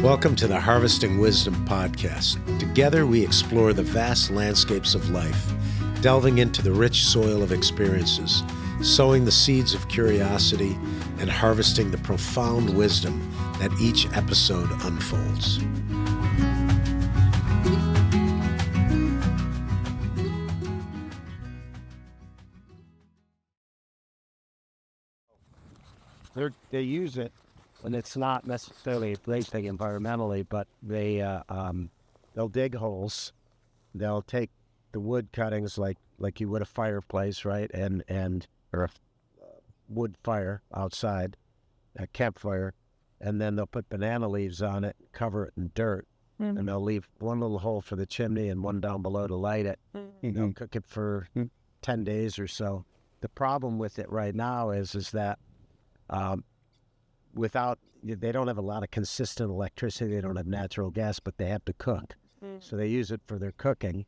Welcome to the Harvesting Wisdom podcast. Together we explore the vast landscapes of life, delving into the rich soil of experiences, sowing the seeds of curiosity, and harvesting the profound wisdom that each episode unfolds. They use it when it's not necessarily a great thing environmentally, but they'll dig holes. They'll take the wood cuttings like you would a fireplace, right, or a wood fire outside, a campfire, and then they'll put banana leaves on it, cover it in dirt, and they'll leave one little hole for the chimney and one down below to light it. They'll cook it for 10 days or so. The problem with it right now is that they don't have a lot of consistent electricity. They don't have natural gas, but they have to cook. So they use it for their cooking.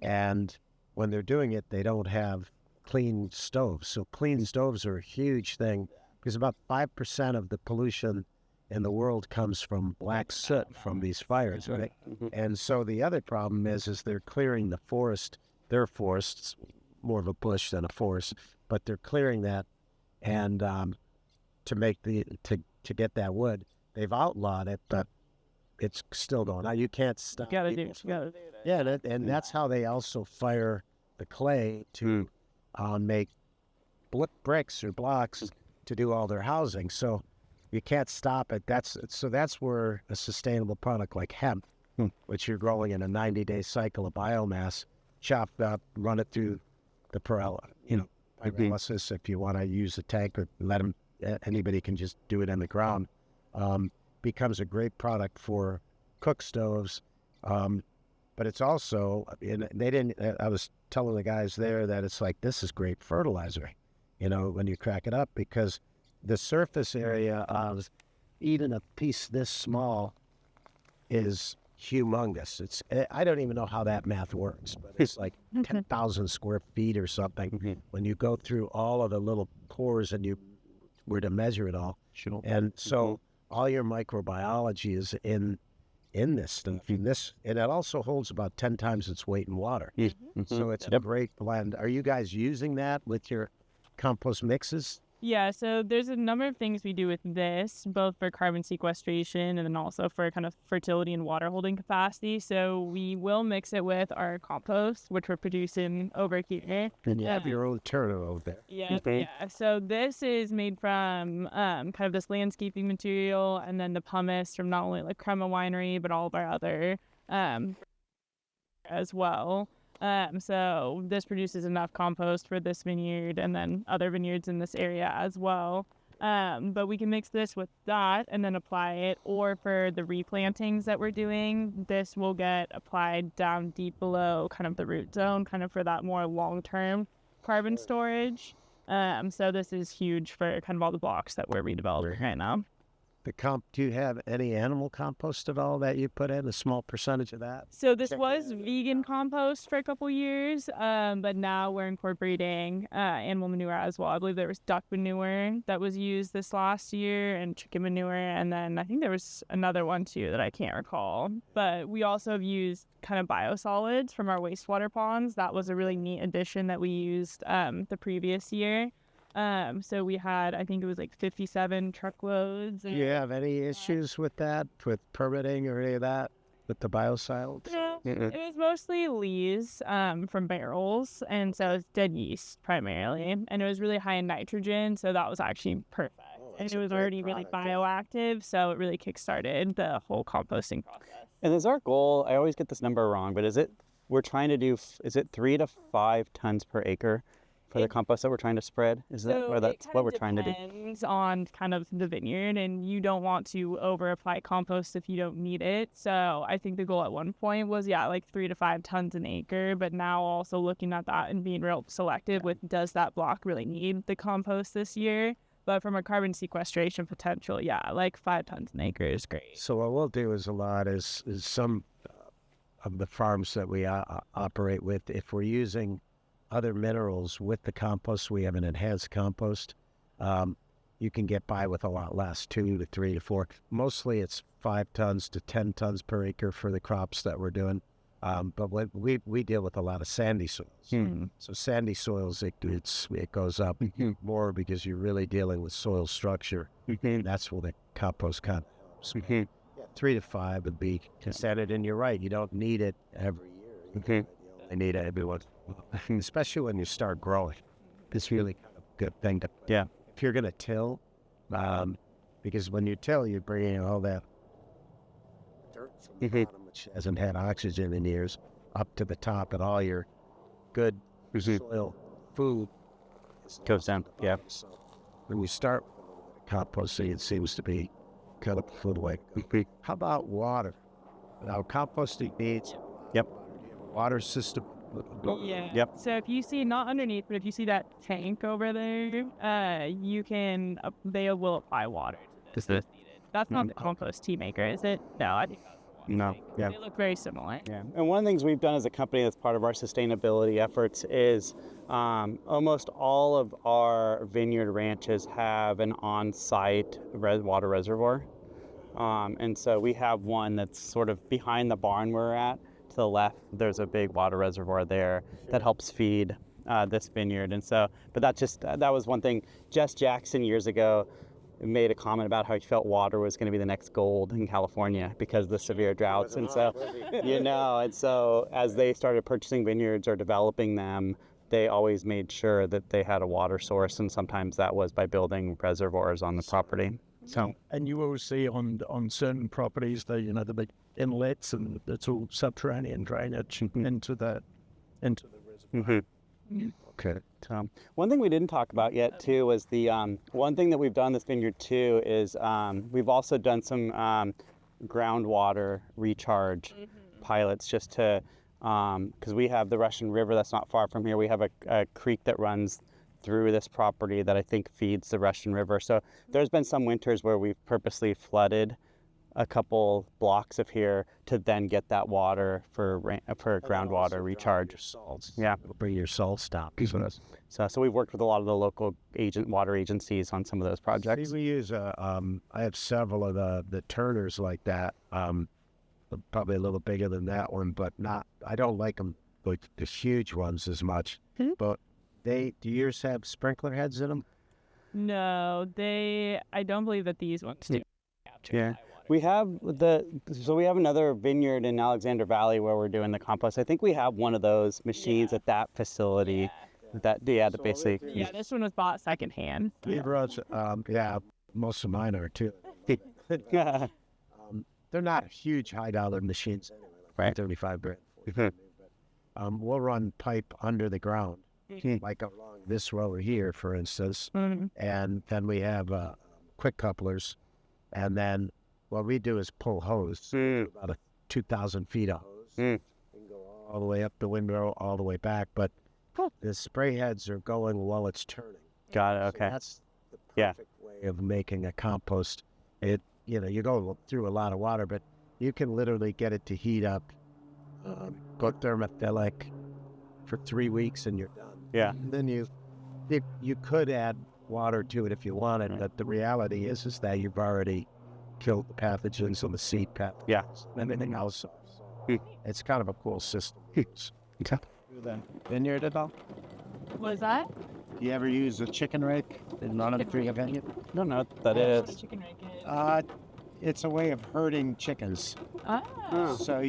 And when they're doing it, they don't have clean stoves. So clean stoves are a huge thing because about 5% of the pollution in the world comes from black soot from these fires, right? And so the other problem is they're clearing the forest. Their forest's more of a bush than a forest, but they're clearing that and to get that wood. They've outlawed it, but it's still going on. You can't stop. You gotta do it. Yeah, and that's how they also fire the clay to make bricks or blocks to do all their housing. So you can't stop it. That's where a sustainable product like hemp, which you're growing in a 90-day cycle of biomass, chopped up, run it through the pyrolysis if you want to use a tank or let them. Anybody can just do it in the ground. Becomes a great product for cook stoves, but it's also, I was telling the guys there that it's like, this is great fertilizer, when you crack it up, because the surface area of even a piece this small is humongous. I don't even know how that math works, but it's like 10,000 square feet or something. When you go through all of the little pores and you were to measure it all. Sure. And so all your microbiology is in this stuff. And it also holds about 10 times its weight in water. So it's a great blend. Are you guys using that with your compost mixes? Yeah, so there's a number of things we do with this, both for carbon sequestration and then also for kind of fertility and water holding capacity. So we will mix it with our compost, which we're producing over here. And you have your own turtle over there. Yeah. So this is made from kind of this landscaping material, and then the pumice from not only like Crema Winery, but all of our other as well. So this produces enough compost for this vineyard and then other vineyards in this area as well. But we can mix this with that and then apply it. Or for the replantings that we're doing, this will get applied down deep below kind of the root zone, kind of for that more long-term carbon storage. So this is huge for kind of all the blocks that we're redeveloping right now. Do you have any animal compost at all that you put in, a small percentage of that? So this was vegan compost for a couple years, but now we're incorporating animal manure as well. I believe there was duck manure that was used this last year and chicken manure, and then I think there was another one too that I can't recall. But we also have used kind of biosolids from our wastewater ponds. That was a really neat addition that we used the previous year. So we had, I think it was like 57 truckloads. Do you have any issues with that, with permitting or any of that, with the biosolids? No, it was mostly lees from barrels, and so it's dead yeast primarily, and it was really high in nitrogen, so that was actually perfect. And it was already really bioactive, so it really kickstarted the whole composting process. And is our goal, I always get this number wrong, but is it 3 to 5 tons per acre? For the compost that we're trying to spread? That's what we're trying to do? It depends on kind of the vineyard, and you don't want to over apply compost if you don't need it. So I think the goal at one point was, like 3 to 5 tons an acre, but now also looking at that and being real selective with, does that block really need the compost this year? But from a carbon sequestration potential, like 5 tons an acre is great. So what we'll do is some of the farms that we operate with, if we're using other minerals with the compost, we have an enhanced compost. you can get by with a lot less, 2 to 3 to 4. Mostly it's 5 tons to 10 tons per acre for the crops that we're doing. But we deal with a lot of sandy soils. So sandy soils, it goes up more because you're really dealing with soil structure. That's where the compost kind of helps. 3 to 5 would be consented, and you're right. You don't need it every year. You only need it every once, especially when you start growing. It's really kind of a good thing to. If you're going to till, because when you till, you're bringing all that dirt from the bottom, which hasn't had oxygen in years, up to the top, and all your good soil food goes down. So when you start with composting, it seems to be kind of a good way. How about water? Now, composting needs a water system. So if you see, not underneath, but if you see that tank over there, you can, they will apply water to this. That's not the compost tea maker, is it? No, I think that's the one. No. They look very similar. And one of the things we've done as a company that's part of our sustainability efforts is almost all of our vineyard ranches have an on-site water reservoir. And so we have one that's sort of behind the barn we're at. To the left, there's a big water reservoir there that helps feed this vineyard. And so, but that was one thing. Jess Jackson years ago made a comment about how he felt water was going to be the next gold in California because of the severe droughts. And so, and so as they started purchasing vineyards or developing them, they always made sure that they had a water source, and sometimes that was by building reservoirs on the property. So, and you will see on certain properties the big inlets, and it's all subterranean drainage into the reservoir. Okay. One thing we didn't talk about yet too was the one thing that we've done this vineyard too is we've also done some groundwater recharge pilots just to because we have the Russian River that's not far from here. We have a creek that runs through this property that I think feeds the Russian River. So there's been some winters where we've purposely flooded a couple blocks of here to then get that water for groundwater recharge. Your salts. It'll bring your salt stop. So we've worked with a lot of the local water agencies on some of those projects. We use I have several of the turners like that. Probably a little bigger than that one, but not. I don't like them like the huge ones as much. But do yours have sprinkler heads in them? No, I don't believe that these ones do. We have we have another vineyard in Alexander Valley where we're doing the compost. I think we have one of those machines at that facility. This one was bought secondhand. Most of mine are too. They're not huge $high machines anyway, like 35 grand. We'll run pipe under the ground, like along this row here, for instance, and then we have quick couplers, and then what we do is pull hose, about 2,000 feet of hose, and go all the way up the windrow, all the way back. But the spray heads are going while it's turning. Got it. Okay. So that's the perfect way of making a compost. You go through a lot of water, but you can literally get it to heat up, go thermophilic for 3 weeks, and you're done. And then you could add water to it if you wanted, but the reality is that you've already killed the pathogens and the seed pathogens and everything else. It's kind of a cool system. Vineyard at all? What is that? Do you ever use a chicken rake? None of the three of you? No, no, that is. Chicken rake is. It's a way of herding chickens. So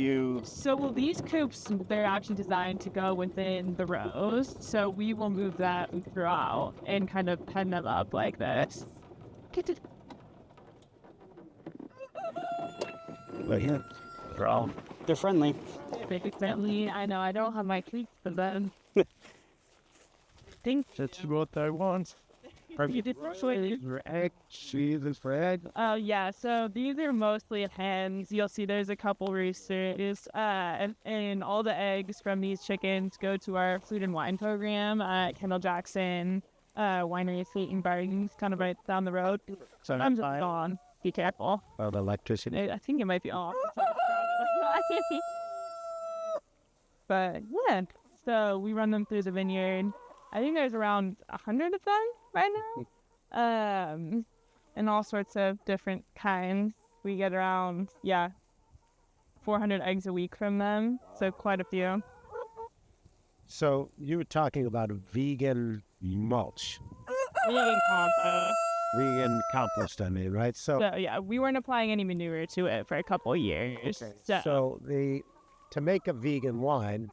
these coops, they're actually designed to go within the rows. So we will move that throughout and kind of pen them up like this. They're friendly. Big friendly. I know. I don't have my treats for them. That's what I want. Yeah, so these are mostly hens. You'll see there's a couple roosters. And all the eggs from these chickens go to our food and wine program at Kendall Jackson Winery Estate and Gardens, kind of right down the road. So I'm just on. Be careful. Oh, the electricity. I think it might be off. But yeah, so we run them through the vineyard. I think there's around 100 of them right now. and all sorts of different kinds. We get around 400 eggs a week from them, so quite a few. So you were talking about vegan mulch, Vegan compost. vegan compost, I mean, right? So yeah, we weren't applying any manure to it for a couple of years. So to make a vegan wine,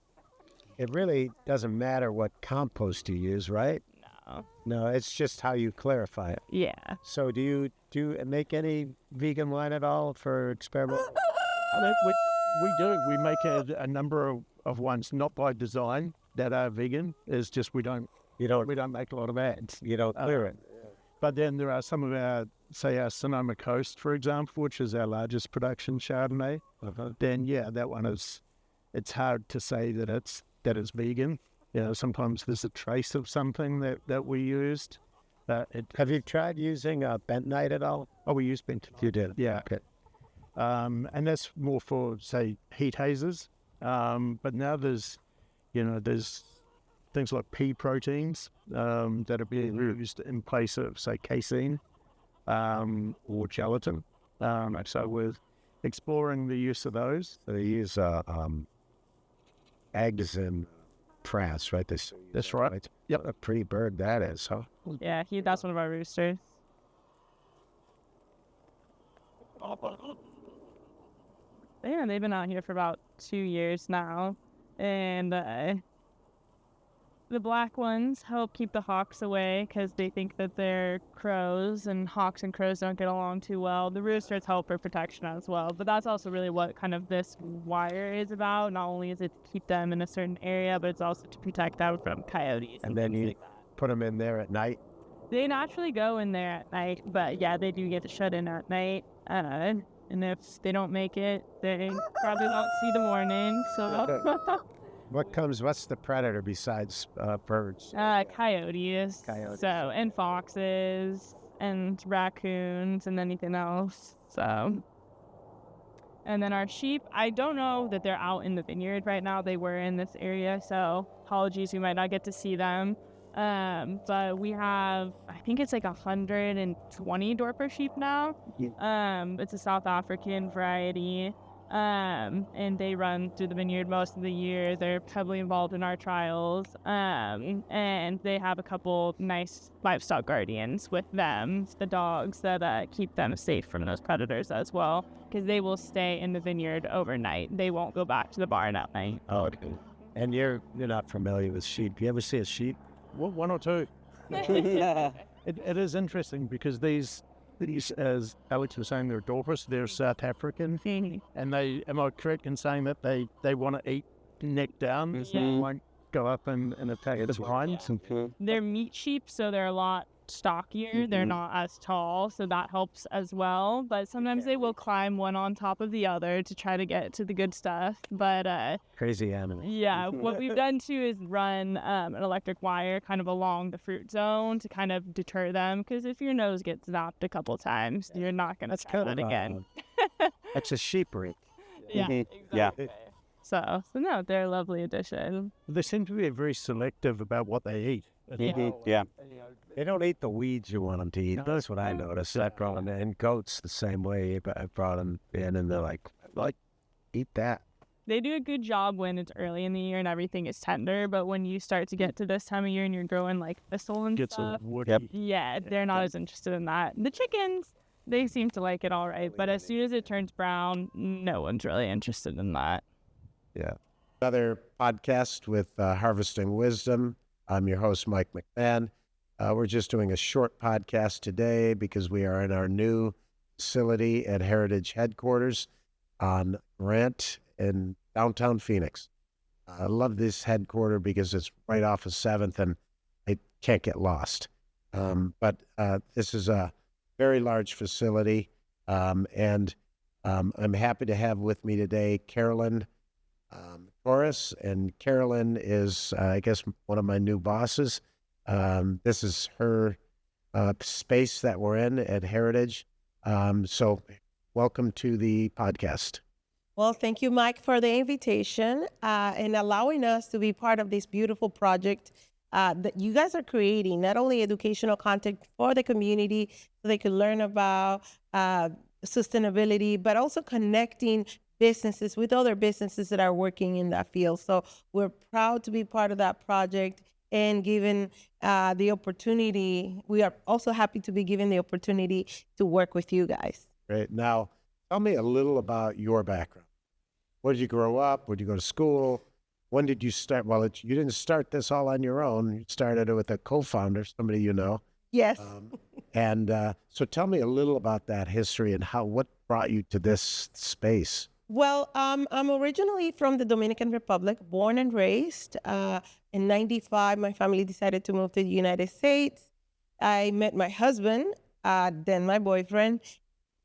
it really doesn't matter what compost you use, right? No. No, it's just how you clarify it. Yeah. So do you make any vegan wine at all for experiment? We do. We make a number of ones, not by design, that are vegan. It's just we don't make a lot of ads. You don't clear it. But then there are some of our Sonoma Coast, for example, which is our largest production Chardonnay. Then that one it's hard to say that it's vegan. Sometimes there's a trace of something that we used. Have you tried using bentonite at all? Oh, we use bentonite. You did? Yeah. Okay. And that's more for, say, heat hazes. But now there's things like pea proteins that are being used in place of, say, casein or gelatin. So we're exploring the use of those. So they use eggs and frass, right? That's right. Yep. What a pretty bird that is, huh? Yeah, that's one of our roosters. Yeah, they've been out here for about 2 years now, and the black ones help keep the hawks away because they think that they're crows, and hawks and crows don't get along too well. The roosters help for protection as well, but that's also really what kind of this wire is about. Not only is it to keep them in a certain area, but it's also to protect them from coyotes. And then you put them in there at night? They naturally go in there at night, but yeah, they do get to shut in at night. And if they don't make it, they probably won't see the morning. So What's the predator besides birds? coyotes. So, and foxes and raccoons and anything else. So, and then our sheep, I don't know that they're out in the vineyard right now. They were in this area, so apologies, we might not get to see them. But we have, I think it's like 120 Dorper sheep now. It's a South African variety. And they run through the vineyard most of the year. They're heavily involved in our trials. And they have a couple nice livestock guardians with them, the dogs that keep them safe from those predators as well, because they will stay in the vineyard overnight. They won't go back to the barn at night. Oh, okay. And you're not familiar with sheep. You ever see a sheep? Well, one or two. It is interesting because these, as Alex was saying, they're Dorpers. They're South African, and am I correct in saying that they want to eat neck down? So they won't go up and attack its hinds? They're meat sheep, so they're a lot stockier. They're not as tall, so that helps as well. But sometimes they will climb one on top of the other to try to get to the good stuff. But Crazy animal. yeah, what we've done too is run an electric wire kind of along the fruit zone to kind of deter them, because if your nose gets zapped a couple times, you're not going to try that again. That's a sheepery. Yeah, exactly. So no, they're a lovely addition. They seem to be very selective about what they eat. Yeah. They don't eat the weeds you want them to eat. That's what I noticed. I brought them in. Goats the same way. I brought them in, and they're like, eat that. They do a good job when it's early in the year and everything is tender, but when you start to get to this time of year and you're growing like thistle and Gets stuff, a woody. yeah, they're not as interested in that. The chickens, they seem to like it all right, but as soon as it turns brown, no one's really interested in that. Yeah. Another podcast with Harvesting Wisdom. I'm your host, Mike McMahon. We're just doing a short podcast today because we are in our new facility at Heritage Headquarters on Grant in downtown Phoenix. I love this headquarter because it's right off of 7th and I can't get lost. But this is a very large facility, and I'm happy to have with me today Carolyn Torres, and Carolyn is, I guess, one of my new bosses. This is her space that we're in at Heritage. So welcome to the podcast. Well, thank you, Mike, for the invitation and allowing us to be part of this beautiful project that you guys are creating not only educational content for the community so they can learn about sustainability, but also connecting businesses with other businesses that are working in that field. So we're proud to be part of that project and given the opportunity. We are also happy to be given the opportunity to work with you guys. Great. Now, tell me a little about your background. Where did you grow up? Where did you go to school? When did you start? Well, you didn't start this all on your own. You started it with a co-founder, somebody you know. Yes. So tell me a little about that history and what brought you to this space. Well, I'm originally from the Dominican Republic, born and raised. In '95, my family decided to move to the United States. I met my husband, then my boyfriend,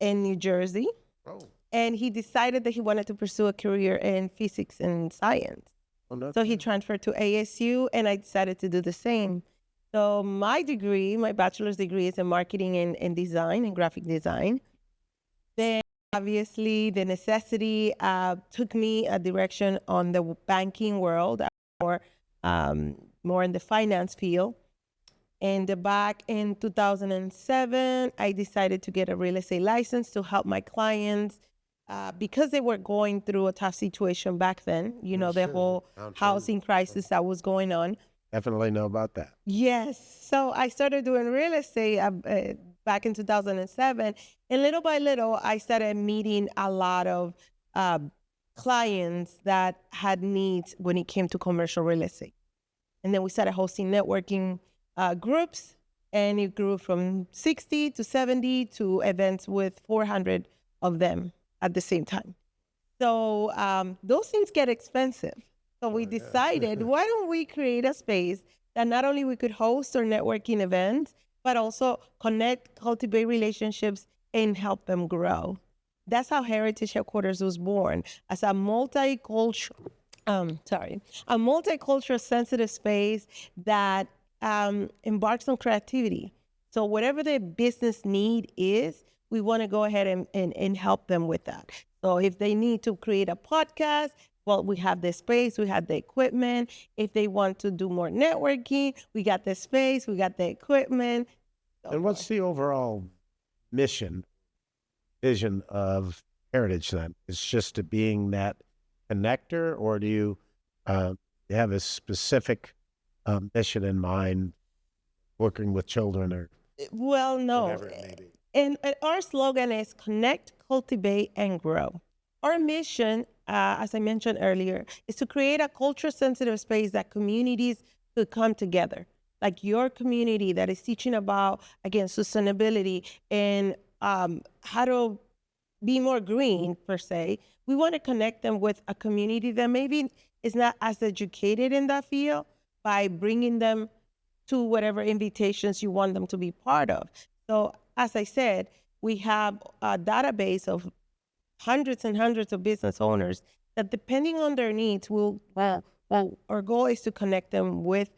in New Jersey. Oh. And he decided that he wanted to pursue a career in physics and science. Oh, so he transferred to ASU, and I decided to do the same. So my bachelor's degree is in marketing and design and graphic design. Then obviously the necessity took me a direction on the banking world, more in the finance field. And back in 2007, I decided to get a real estate license to help my clients because they were going through a tough situation back then, the whole housing crisis that was going on. Definitely know about that. Yes. So I started doing real estate back in 2007. And little by little, I started meeting a lot of clients that had needs when it came to commercial real estate. And then we started hosting networking groups, and it grew from 60 to 70 to events with 400 of them at the same time. So those things get expensive. So we decided, why don't we create a space that not only we could host our networking events, but also connect, cultivate relationships, and help them grow. That's how Heritage Headquarters was born, as a multicultural sensitive space that embarks on creativity. So whatever their business need is, we want to go ahead and help them with that. So if they need to create a podcast, well, we have the space, we have the equipment. If they want to do more networking, we got the space, we got the equipment. And what's the overall vision of Heritage then? It's just to being that connector, or do you have a specific mission in mind, working with children or whatever it may be? And our slogan is connect, cultivate, and grow. Our mission, as I mentioned earlier, is to create a culture-sensitive space that communities could come together. Like your community that is teaching about, again, sustainability and how to be more green, per se. We want to connect them with a community that maybe is not as educated in that field by bringing them to whatever invitations you want them to be part of. So, as I said, we have a database of hundreds and hundreds of business owners that, depending on their needs, our goal is to connect them with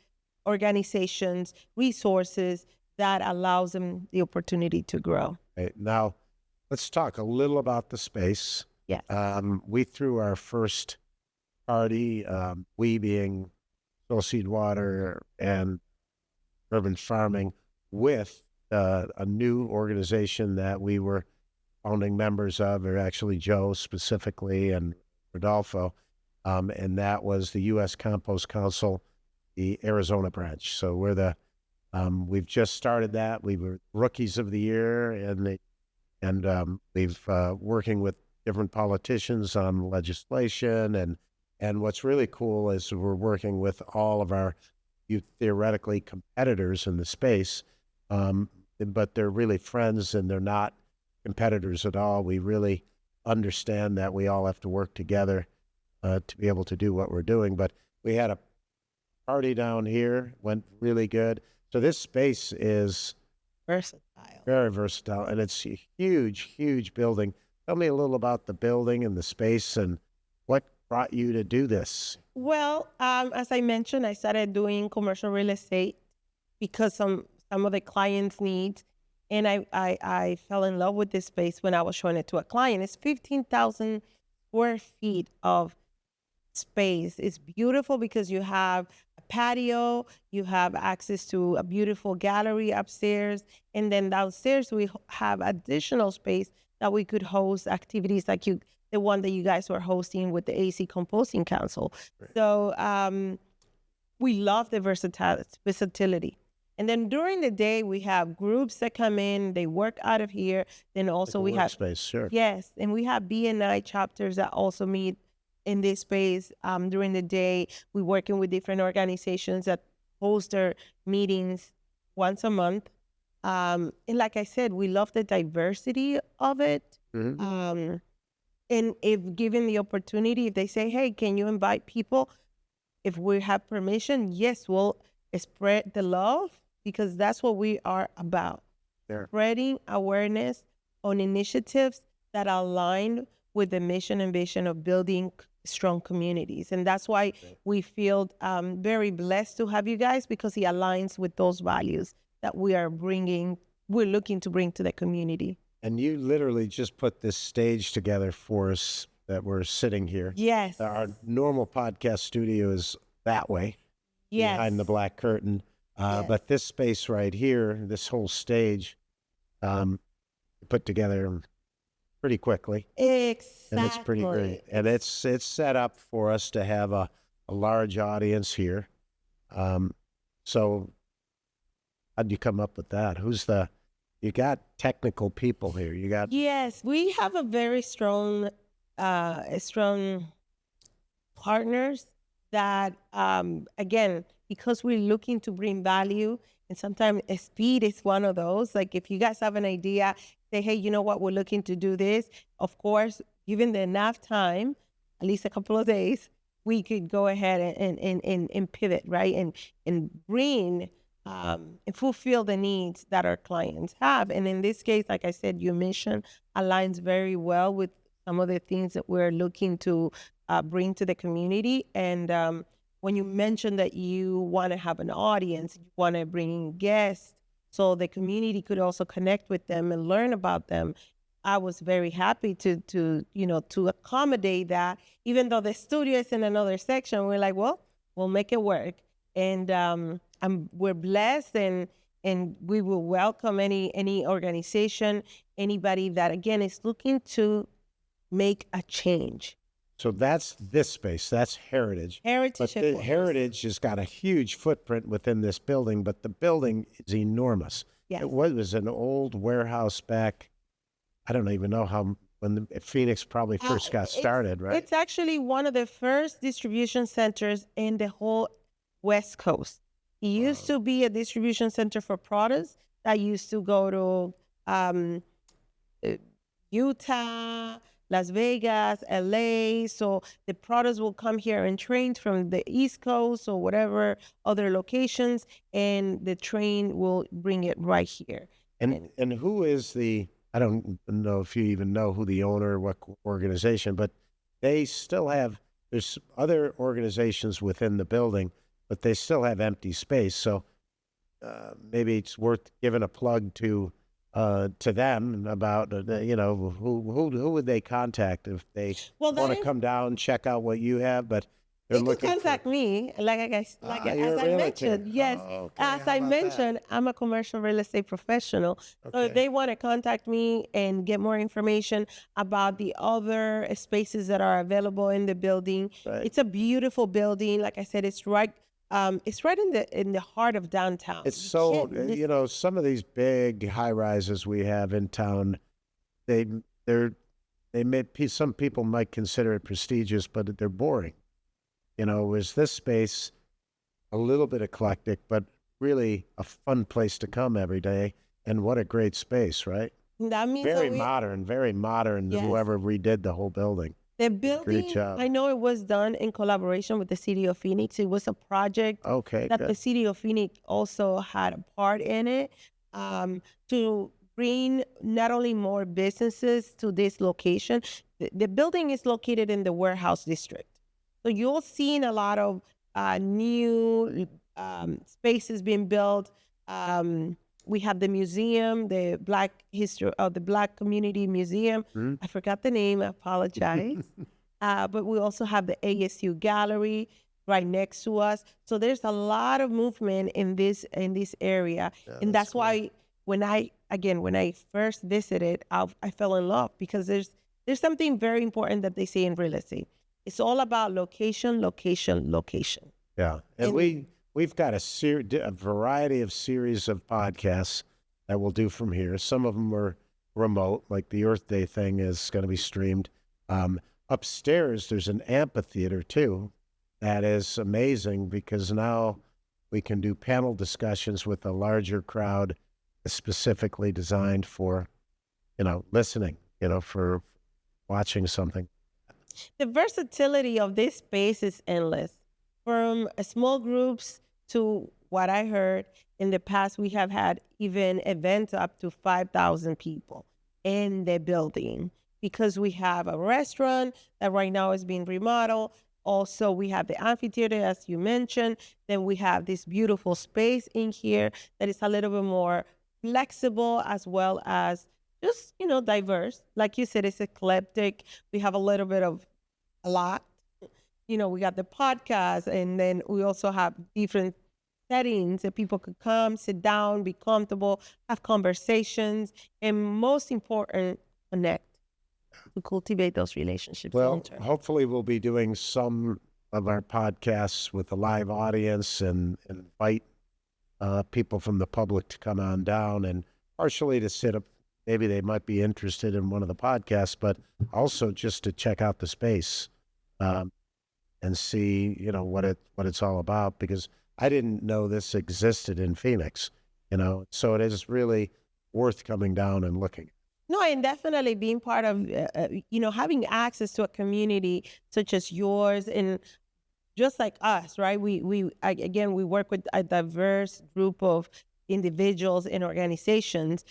organizations, resources that allows them the opportunity to grow. Okay, now, let's talk a little about the space. Yes. We threw our first party, we being Soil Seed Water and Urban Farming, with a new organization that we were founding members of, or actually Joe specifically and Rodolfo, and that was the U.S. Compost Council, the Arizona branch. So we're we've just started that. We were rookies of the year, and we've working with different politicians on legislation, and what's really cool is we're working with all of our theoretically competitors in the space, but they're really friends and they're not competitors at all. We really understand that we all have to work together to be able to do what we're doing. But we had a party down here, went really good. So this space is Versatile. very versatile, and it's a huge, huge building. Tell me a little about the building and the space and what brought you to do this. Well, as I mentioned, I started doing commercial real estate because some of the clients' needs, and I fell in love with this space when I was showing it to a client. It's 15,000 square feet of space. It's beautiful because you have a patio, you have access to a beautiful gallery upstairs, and then downstairs we have additional space that we could host activities like the one that you guys were hosting with the AC Composting Council. Right. So we love the versatility. And then during the day, we have groups that come in, they work out of here. Then also we have space, sure. Yes, and we have BNI chapters that also meet in this space during the day. We're working with different organizations that host their meetings once a month. And like I said, we love the diversity of it. Mm-hmm. And if given the opportunity, if they say, hey, can you invite people? If we have permission, yes, we'll spread the love, because that's what we are about. There. Spreading awareness on initiatives that align with the mission and vision of building strong communities. And that's why we feel very blessed to have you guys, because it aligns with those values that we're looking to bring to the community. And you literally just put this stage together for us that we're sitting here. Yes. Our normal podcast studio is that way, Yes. behind the black curtain. Yes. But this space right here, this whole stage, put together pretty quickly. Exactly. And it's pretty great. And it's set up for us to have a large audience here. So how'd you come up with that? You got technical people here. You got. Yes, we have a very strong partners that, again, because we're looking to bring value, and sometimes speed is one of those. Like if you guys have an idea, say, hey, you know what, we're looking to do this. Of course, given the enough time, at least a couple of days, we could go ahead and pivot, right? And bring and fulfill the needs that our clients have. And in this case, like I said, your mission aligns very well with some of the things that we're looking to bring to the community. And when you mentioned that you want to have an audience, you want to bring in guests so the community could also connect with them and learn about them, I was very happy to accommodate that. Even though the studio is in another section, we're like, well, we'll make it work. And we're blessed, and we will welcome any organization, anybody that, again, is looking to make a change. So that's this space. That's Heritage. Heritage But the headquarters. Heritage has got a huge footprint within this building, but the building is enormous. Yes. It was an old warehouse back, I don't even know when Phoenix probably first got started, right? It's actually one of the first distribution centers in the whole West Coast. It used to be a distribution center for products that used to go to Utah, Las Vegas, LA. So the products will come here in trains from the East Coast or whatever other locations, and the train will bring it right here. And who is I don't know if you even know who the owner, what organization, but they still there's other organizations within the building, but they still have empty space. So maybe it's worth giving a plug to them about, who would they contact if they want to come down, check out what you have, but they're They looking can contact me, as you're I a realtor. mentioned. Yes, Oh, okay. as How I about mentioned, I'm a commercial real estate professional. So if Okay. they want to contact me and get more information about the other spaces that are available in the building, Right. it's a beautiful building. Like I said, it's right in the heart of downtown. It's You so, can't miss some of these big high rises we have in town, some people might consider it prestigious, but they're boring. Is this space a little bit eclectic, but really a fun place to come every day? And what a great space, right? That means Very that modern, Yes. whoever redid the whole building. the building, job. I know it was done in collaboration with the City of Phoenix. It was a project Okay, that good. the City of Phoenix also had a part in it, to bring not only more businesses to this location. The building is located in the warehouse district. So you'll see a lot of new spaces being built. We have the museum, the Black Community Museum. Mhm. I forgot the name, I apologize. But we also have the ASU Gallery, right next to us. So there's a lot of movement in this area, and that's why when I first visited, I fell in love, because there's something very important that they say in real estate. It's all about location, location, location. Yeah, and we've got a variety of series of podcasts that we'll do from here. Some of them are remote, like the Earth Day thing is going to be streamed. Upstairs, there's an amphitheater too. That is amazing, because now we can do panel discussions with a larger crowd, specifically designed for, listening, for watching something. The versatility of this space is endless. From small groups to what I heard in the past, we have had even events up to 5,000 people in the building, because we have a restaurant that right now is being remodeled. Also, we have the amphitheater, as you mentioned. Then we have this beautiful space in here that is a little bit more flexible, as well as just, diverse. Like you said, it's eclectic. We have a little bit of a lot. We got the podcast, and then we also have different settings that people could come, sit down, be comfortable, have conversations, and most important, connect, to cultivate those relationships Well, long-term. hopefully we'll be doing some of our podcasts with a live audience and invite people from the public to come on down, and partially to sit up. Maybe they might be interested in one of the podcasts, but also just to check out the space and see, what it's all about, because I didn't know this existed in Phoenix, so it is really worth coming down and looking. No, and definitely being part of, having access to a community such as yours, and just like us, right? We work with a diverse group of individuals and organizations.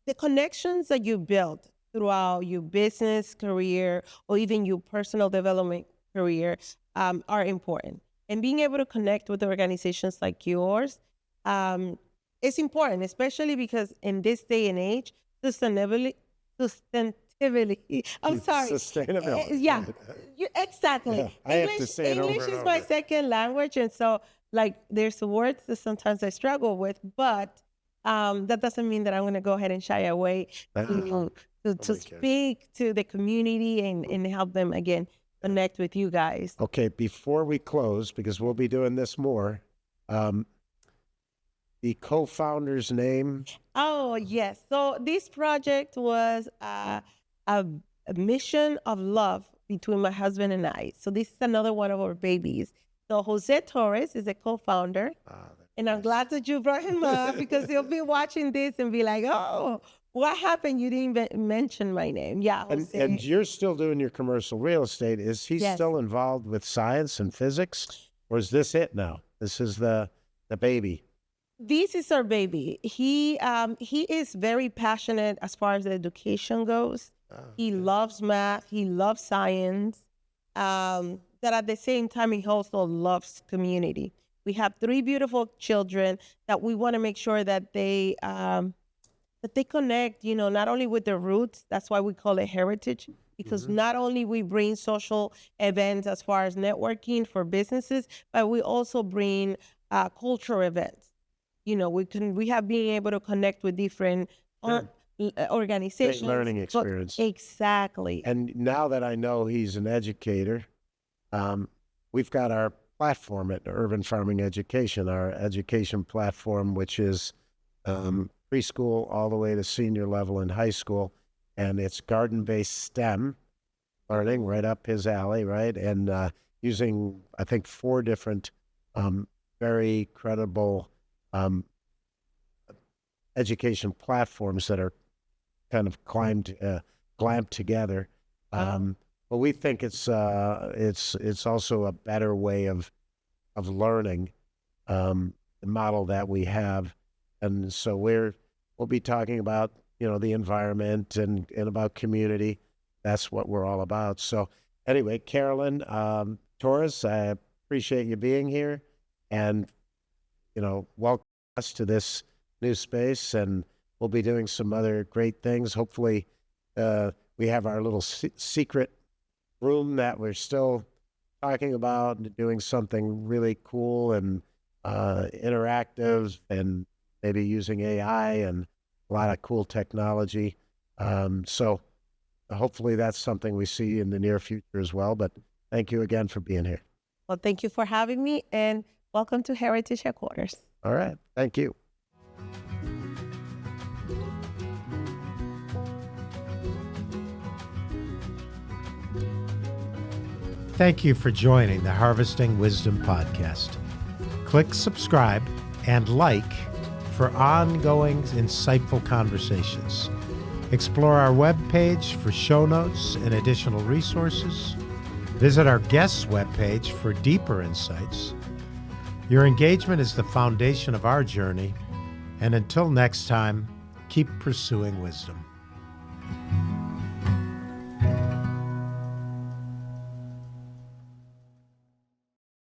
The connections that you build throughout your business career, or even your personal development career, are important. And being able to connect with organizations like yours is important, especially because in this day and age, sustainability. I'm sorry. Sustainability. Yeah, exactly. Yeah, I have to say it over English and is my over. second language, and so there's words that sometimes I struggle with, but that doesn't mean that I'm going to go ahead and shy away to speak to the community and help them again connect with you guys. Okay, before we close, because we'll be doing this more, the co-founder's name? Oh, yes. So this project was a mission of love between my husband and I. So this is another one of our babies. So Jose Torres is a co-founder. And I'm glad that you brought him up, because he'll be watching this and be like, oh, what happened? You didn't mention my name. Yeah, Jose. And you're still doing your commercial real estate. Is he still involved with science and physics? Or is this it now? This is the baby? This is our baby. He is very passionate as far as education goes. He loves math. He loves science. That at the same time, he also loves community. We have 3 beautiful children that we want to make sure that they connect, not only with their roots. That's why we call it heritage, because not only we bring social events as far as networking for businesses, but we also bring cultural events. We have being able to connect with different organizations. Great learning experience. Exactly. And now that I know he's an educator, we've got our platform at Urban Farming Education, our education platform, which is preschool all the way to senior level in high school. And it's garden-based STEM learning, right up his alley, right? And using, I think, 4 different very credible education platforms that are kind of clamped together. But we think it's also a better way of learning, the model that we have. And so we'll be talking about, the environment and about community. That's what we're all about. So anyway, Carolyn Torres, I appreciate you being here, and, welcome us to this new space. And we'll be doing some other great things. Hopefully we have our little secret room that we're still talking about doing something really cool and interactive, and maybe using AI and a lot of cool technology. So hopefully that's something we see in the near future as well. But thank you again for being here. Well, thank you for having me, and welcome to Heritage Headquarters. All right. Thank you. Thank you for joining the Harvesting Wisdom podcast. Click subscribe and like for ongoing insightful conversations. Explore our webpage for show notes and additional resources. Visit our guests' webpage for deeper insights. Your engagement is the foundation of our journey, and until next time, keep pursuing wisdom.